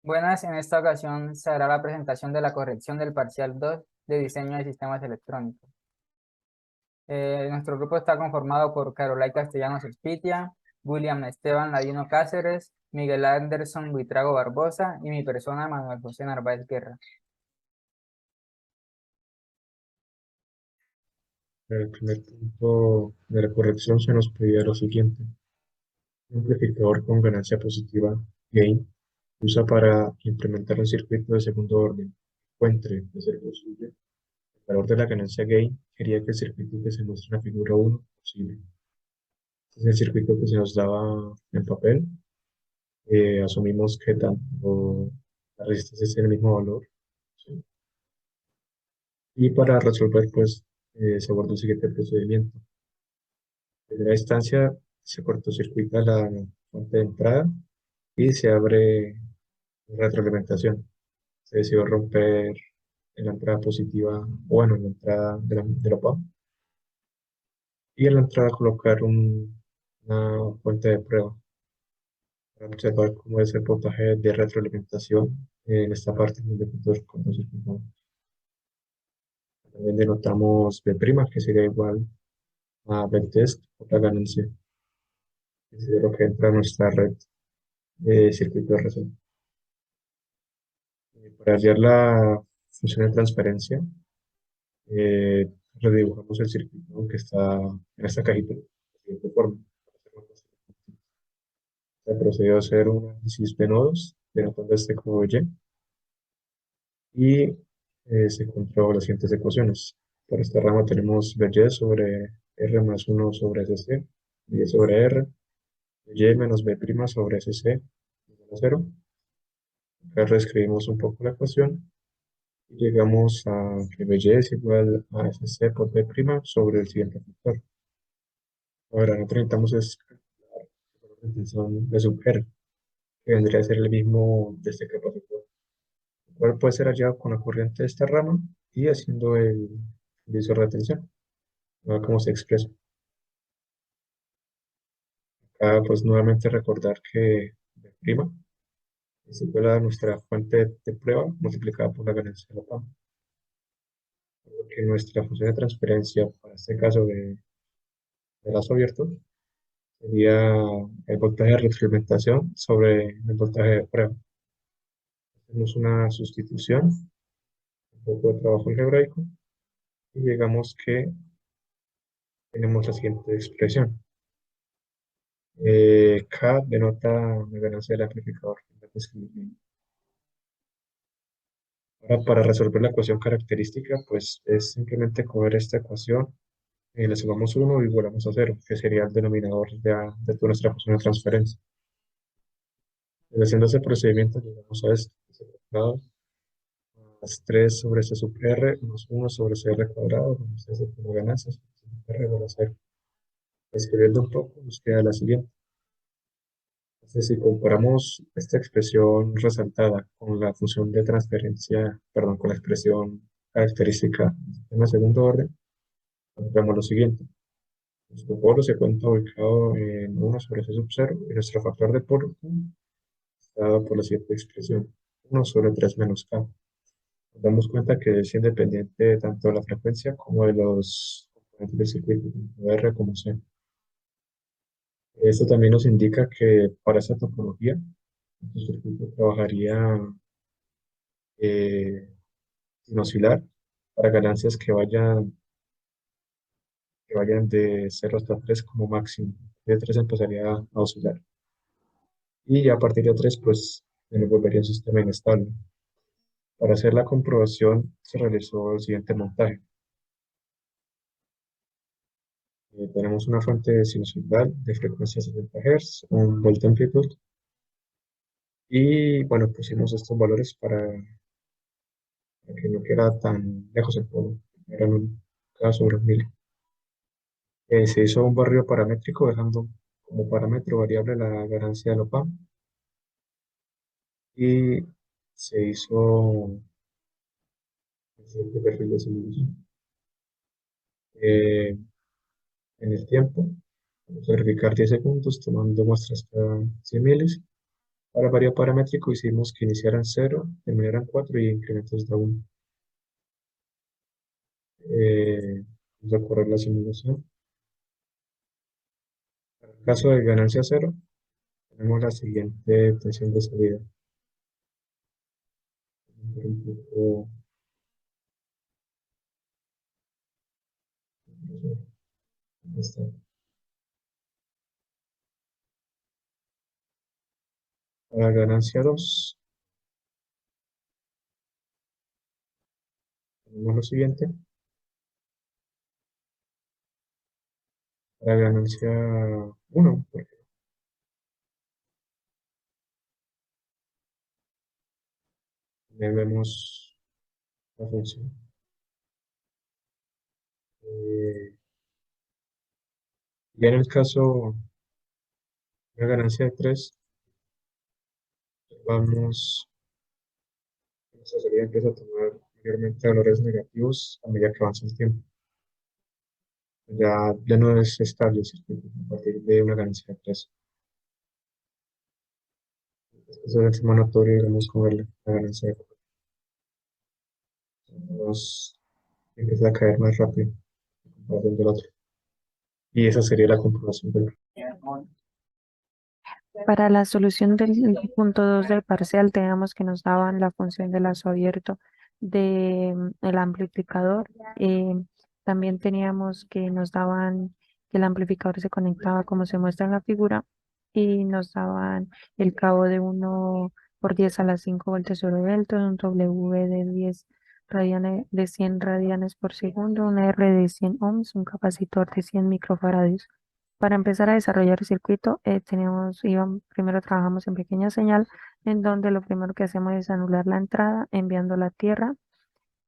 Buenas, en esta ocasión se hará la presentación de la corrección del parcial 2 de diseño de sistemas electrónicos. Nuestro grupo está conformado por Carolai Castellanos Espitia, William Esteban Ladino Cáceres, Miguel Anderson Buitrago Barbosa y mi persona Manuel José Narváez Guerra. En el primer punto de la corrección se nos pedía lo siguiente. Un amplificador con ganancia positiva, gain, se usa para implementar un circuito de segundo orden. Encuentre, de ser posible, el valor de la ganancia gain quería que el circuito que se muestra en la figura 1 posible. Este es el circuito que se nos daba en papel. Asumimos que tanto la resistencia es el mismo valor, ¿sí? Y para resolver, pues, se guarda el siguiente procedimiento. En primera instancia, se cortocircuita la fuente de entrada y se abre retroalimentación. Se decidió romper en la entrada positiva, o bueno, en la entrada de la PAM, y en la entrada colocar una fuente de prueba para observar cómo es el voltaje de retroalimentación en esta parte donde cortocircuitamos. También denotamos B', que sería igual a Btest por la ganancia, que es lo que entra a nuestra red de circuito RC. Para hallar la función de transferencia, eh, redibujamos el circuito que está en esta cajita de la siguiente forma. Se procedió a hacer un análisis de nodos, denotando este como y se encontró las siguientes ecuaciones. Para esta rama tenemos BY sobre R más 1 sobre SC, Y sobre R, Y menos B' sobre SC, igual a 0. Acá reescribimos un poco la ecuación y llegamos a que BY es igual a SC por B' sobre el siguiente factor. Ahora, nosotros necesitamos es calcular el valor de tensión de sub R, que vendría a ser el mismo de este capacitor, el cual puede ser hallado con la corriente de esta rama y haciendo el divisor de tensión. A cómo se expresa. Acá, pues nuevamente recordar que B' es igual a nuestra fuente de prueba multiplicada por la ganancia de la PAM. Que nuestra función de transferencia, para este caso de lazo abierto, sería el voltaje de retroalimentación sobre el voltaje de prueba. Hacemos una sustitución, un poco de trabajo algebraico, y llegamos que tenemos la siguiente expresión. K denota la ganancia del amplificador. Ahora, para resolver la ecuación característica, pues es simplemente coger esta ecuación, le sumamos 1 y igualamos a 0, que sería el denominador de toda nuestra función de transferencia. Y haciendo ese procedimiento, llegamos a esto, que es elevado más 3 sobre c sub r más 1 sobre cr cuadrado, menos c como ganancias, r igual a 0. Escribiendo un poco, nos queda la siguiente. Entonces, si comparamos esta expresión resaltada con la función de transferencia, perdón, con la expresión característica en el segundo orden, encontramos lo siguiente. Nuestro polo se encuentra ubicado en 1 sobre c sub 0 y nuestro factor de polo está dado por la siguiente expresión, 1 sobre 3 menos k. Nos damos cuenta que es independiente tanto de la frecuencia como de los componentes del circuito, tanto R como C. Esto también nos indica que para esta topología, nuestro circuito trabajaría eh, sin oscilar para ganancias que vayan de 0 hasta 3 como máximo. De 3 empezaría a oscilar. Y ya a partir de 3 pues nos volvería un sistema inestable. Para hacer la comprobación se realizó el siguiente montaje. Tenemos una fuente sinusoidal de frecuencia 60 Hz, un volt amplitud, y bueno, pusimos estos valores para que no quedara tan lejos el polo, eran un K sobre 1000. Se hizo un barrido paramétrico dejando como parámetro variable la ganancia de la PAM y se hizo el siguiente perfil de simulación. Eh, en el tiempo, vamos a verificar 10 segundos tomando muestras cada 100 milis Para el varío paramétrico hicimos que iniciara en 0, terminara en 4 y incrementos de 1. Vamos a correr la simulación. En el caso de ganancia 0, tenemos la siguiente tensión de salida. Un poco, ¿dónde está? Para ganancia 2, tenemos lo siguiente. Para ganancia 1, vemos la función. Ya en el caso de una ganancia de 3, vamos, nuestra salida empieza a tomar mayormente valores negativos a medida que avanza el tiempo. Ya no es estable el circuito a partir de una ganancia de 3. Eso es notorio, digamos, con la ganancia de 4. Empieza a caer más rápido en comparación del otro. Y esa sería la comprobación del. Para la solución del punto 2 del parcial, teníamos que nos daban la función de lazo abierto del amplificador. También teníamos que nos daban que el amplificador se conectaba como se muestra en la figura y nos daban el cabo de 1 por 10 a la 5 voltios sobre Velton, un W de 10 radianes, de 100 radianes por segundo, un R de 100 ohms, un capacitor de 100 microfarads. Para empezar a desarrollar el circuito, primero trabajamos en pequeña señal, en donde lo primero que hacemos es anular la entrada, enviando la tierra,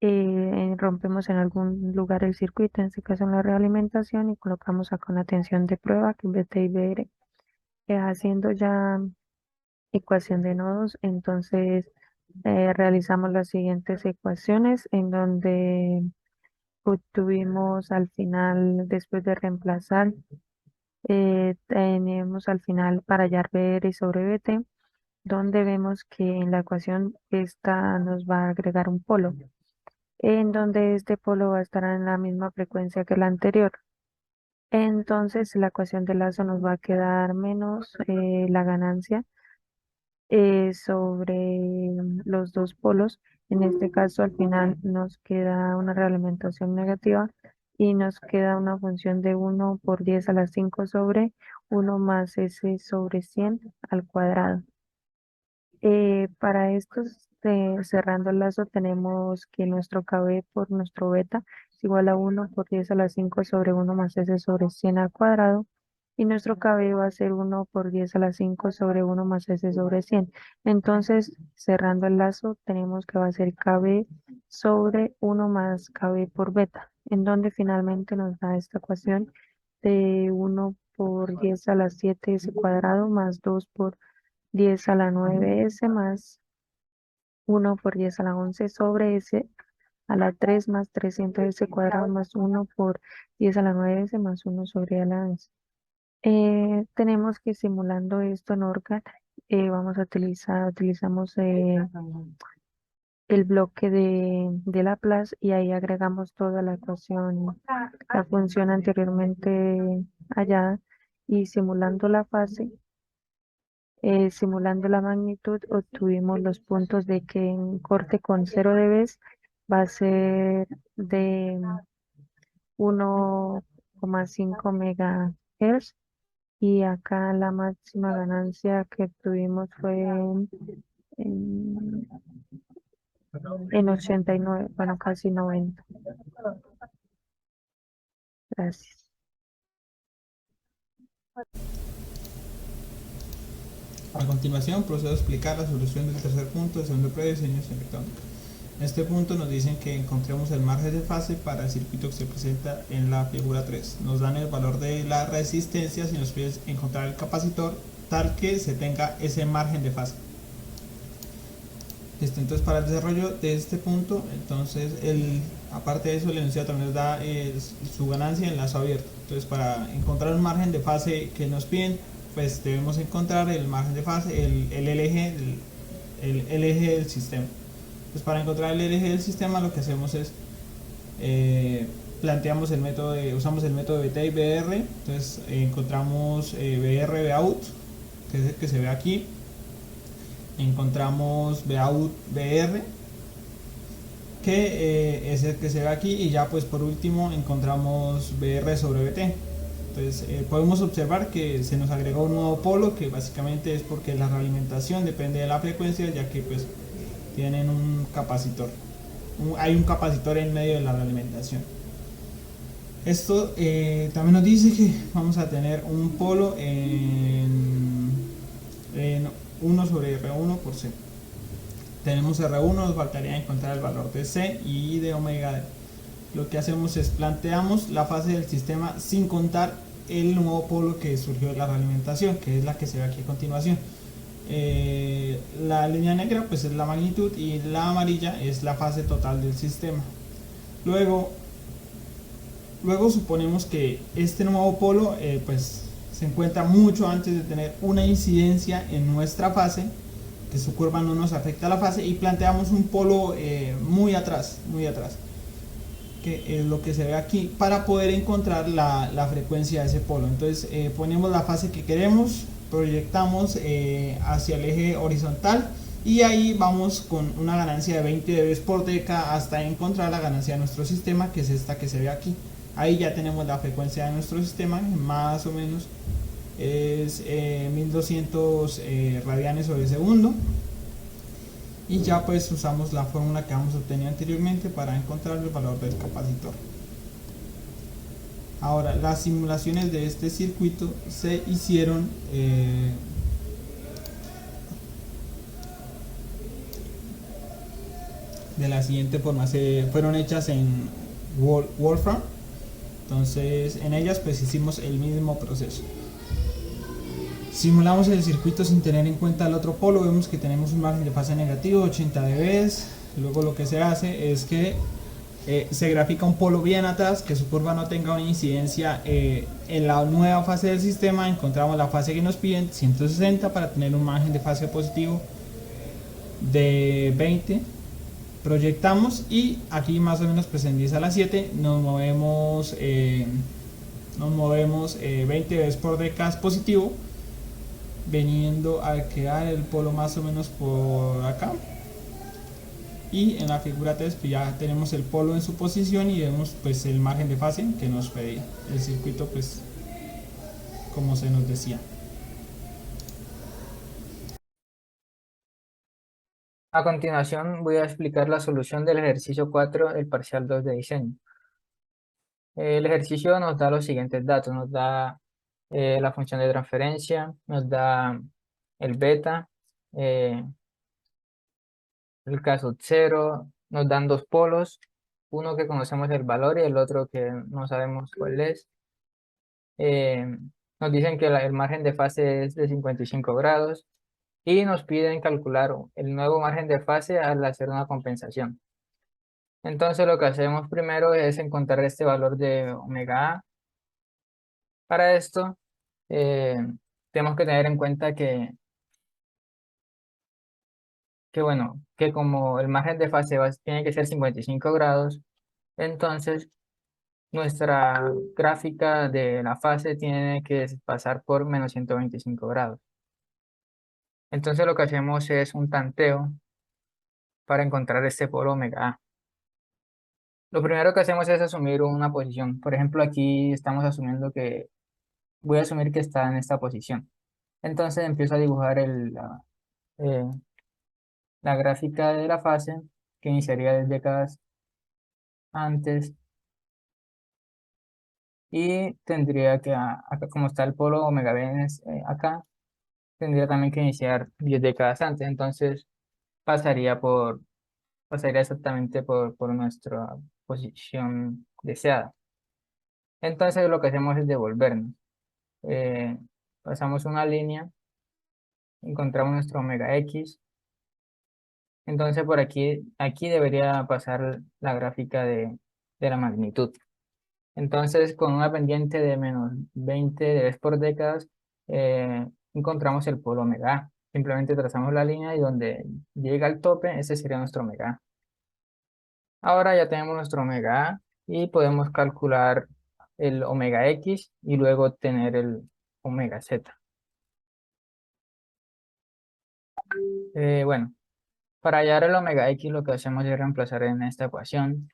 rompemos en algún lugar el circuito, en este caso en la realimentación, y colocamos acá una tensión de prueba que es VT/IBR, haciendo ya ecuación de nodos. Entonces realizamos las siguientes ecuaciones en donde obtuvimos al final, después de reemplazar, tenemos al final para hallar BR sobre BT, donde vemos que en la ecuación esta nos va a agregar un polo, en donde este polo va a estar en la misma frecuencia que la anterior. Entonces la ecuación de lazo nos va a quedar menos la ganancia sobre los dos polos. En este caso, al final nos queda una realimentación negativa y nos queda una función de 1 por 10 a la 5 sobre 1 más s sobre 100 al cuadrado. Para esto, cerrando el lazo, tenemos que nuestro KB por nuestro beta es igual a 1 por 10 a la 5 sobre 1 más s sobre 100 al cuadrado. Y nuestro KB va a ser 1 por 10 a la 5 sobre 1 más s sobre 100. Entonces, cerrando el lazo, tenemos que va a ser KB sobre 1 más KB por beta, en donde finalmente nos da esta ecuación de 1 por 10 a la 7 s cuadrado más 2 por 10 a la 9s más 1 por 10 a la 11 sobre s a la 3 más 300s cuadrado más 1 por 10 a la 9s más 1 sobre a la 11. Tenemos que simulando esto en ORCAD, utilizamos el bloque de Laplace y ahí agregamos toda la ecuación, la función anteriormente hallada y simulando la fase. Simulando la magnitud, obtuvimos los puntos de que en corte con 0 dB va a ser de 1,5 MHz y acá la máxima ganancia que tuvimos fue en, en 89, bueno, casi 90. Gracias. A continuación, procedo a explicar la solución del tercer punto de segundo prueba de diseño electrónica. En este punto nos dicen que encontremos el margen de fase para el circuito que se presenta en la figura 3. Nos dan el valor de la resistencia si nos piden encontrar el capacitor tal que se tenga ese margen de fase. Entonces, para el desarrollo de este punto, entonces aparte de eso, el enunciado también nos da su ganancia en lazo abierto. Entonces, para encontrar un margen de fase que nos piden, pues debemos encontrar el margen de fase, el eje, el eje del sistema. Pues para encontrar el eje del sistema lo que hacemos es planteamos el método usamos el método BT y BR. Entonces encontramos BR Bout, que es el que se ve aquí. Encontramos Bout BR, que es el que se ve aquí, y ya pues por último encontramos BR sobre BT. Entonces podemos observar que se nos agregó un nuevo polo, que básicamente es porque la realimentación depende de la frecuencia, ya que pues tienen un capacitor. Hay un capacitor en medio de la realimentación. Esto también nos dice que vamos a tener un polo en 1 sobre R1 por C. Tenemos R1, nos faltaría encontrar el valor de C y de omega D. Lo que hacemos es planteamos la fase del sistema sin contar el nuevo polo que surgió de la realimentación, que es la que se ve aquí a continuación. La línea negra pues es la magnitud y la amarilla es la fase total del sistema. Luego suponemos que este nuevo polo pues se encuentra mucho antes de tener una incidencia en nuestra fase, que su curva no nos afecta a la fase, y planteamos un polo muy atrás, que es lo que se ve aquí, para poder encontrar la frecuencia de ese polo. Entonces ponemos la fase que queremos, proyectamos hacia el eje horizontal, y ahí vamos con una ganancia de 20 dB por deca hasta encontrar la ganancia de nuestro sistema, que es esta que se ve aquí. Ahí ya tenemos la frecuencia de nuestro sistema, más o menos es 1200 radianes sobre segundo. Y ya pues usamos la fórmula que hemos obtenido anteriormente para encontrar el valor del capacitor. Ahora, las simulaciones de este circuito se hicieron de la siguiente forma. Fueron hechas en Wolfram. Entonces en ellas pues hicimos el mismo proceso. Simulamos el circuito sin tener en cuenta el otro polo. Vemos que tenemos un margen de fase negativo, 80 dB. Luego lo que se hace es que se grafica un polo bien atrás, que su curva no tenga una incidencia en la nueva fase del sistema. Encontramos la fase que nos piden, 160, para tener un margen de fase positivo de 20. Proyectamos y aquí más o menos pues en 10 a la 7 nos movemos 20 veces por deca positivo, veniendo a quedar el polo más o menos por acá. Y en la figura 3 pues ya tenemos el polo en su posición y vemos pues el margen de fase que nos pedía el circuito, pues como se nos decía. A continuación voy a explicar la solución del ejercicio 4 del parcial 2 de diseño. El ejercicio nos da los siguientes datos: nos da la función de transferencia, nos da el beta, el caso 0, nos dan dos polos, uno que conocemos el valor y el otro que no sabemos cuál es. Nos dicen que el margen de fase es de 55 grados y nos piden calcular el nuevo margen de fase al hacer una compensación. Entonces lo que hacemos primero es encontrar este valor de omega A. Para esto tenemos que tener en cuenta que como el margen de fase tiene que ser 55 grados, entonces nuestra gráfica de la fase tiene que pasar por menos 125 grados. Entonces lo que hacemos es un tanteo para encontrar este polo omega A. Lo primero que hacemos es asumir una posición. Por ejemplo, aquí estamos asumiendo voy a asumir que está en esta posición. Entonces empiezo a dibujar la gráfica de la fase, que iniciaría desde décadas antes. Y tendría que, acá como está el polo omega B acá, tendría también que iniciar 10 décadas antes. Entonces pasaría exactamente por nuestra posición deseada. Entonces lo que hacemos es devolvernos. Pasamos una línea, encontramos nuestro omega X. Entonces por aquí debería pasar la gráfica de la magnitud. Entonces con una pendiente de menos 20 dB por décadas, encontramos el polo omega A. Simplemente trazamos la línea y donde llega al tope, ese sería nuestro omega A. Ahora ya tenemos nuestro omega A y podemos calcular el omega X y luego obtener el omega Z. Bueno, para hallar el omega X lo que hacemos es reemplazar en esta ecuación.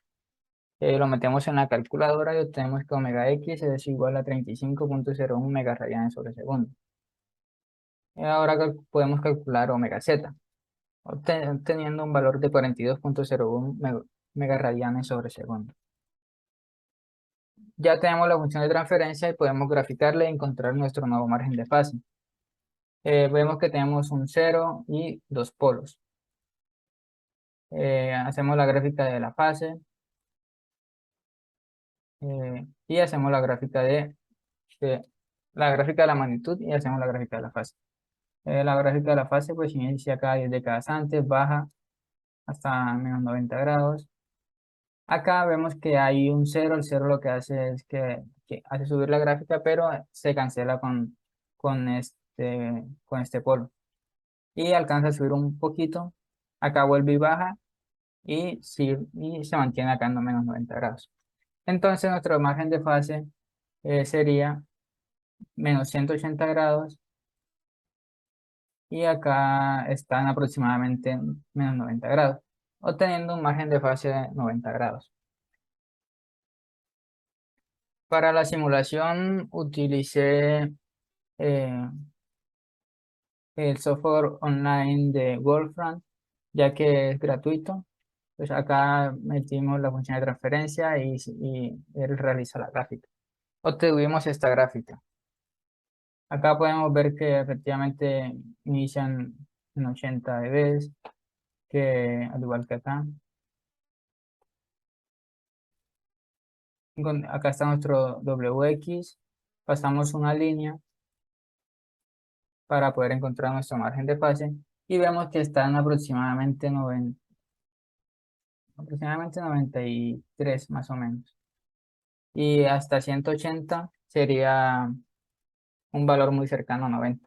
Lo metemos en la calculadora y obtenemos que omega X es igual a 35.01 megaradianes sobre segundo. Y ahora podemos calcular omega Z, obteniendo un valor de 42.01 megaradianes sobre segundo. Ya tenemos la función de transferencia y podemos graficarla y encontrar nuestro nuevo margen de fase. Vemos que tenemos un 0 y dos polos. Hacemos la gráfica de la fase y hacemos la gráfica de la magnitud y hacemos la gráfica de la fase. La gráfica de la fase pues inicia acá 10 décadas antes, baja hasta menos 90 grados. Acá vemos que hay un 0, el 0 lo que hace es que hace subir la gráfica, pero se cancela con este polo. Y alcanza a subir un poquito, acá vuelve y baja, y se mantiene acá en menos 90 grados. Entonces nuestro margen de fase sería menos 180 grados, y acá están aproximadamente menos 90 grados, obteniendo un margen de fase de 90 grados. Para la simulación utilicé el software online de Wolfram, ya que es gratuito. Pues acá metimos la función de transferencia y él realiza la gráfica. Obtuvimos esta gráfica. Acá podemos ver que efectivamente inician en 80 dB, que al igual que acá. Acá está nuestro WX. Pasamos una línea para poder encontrar nuestro margen de fase y vemos que están aproximadamente 93 más o menos. Y hasta 180 sería un valor muy cercano a 90.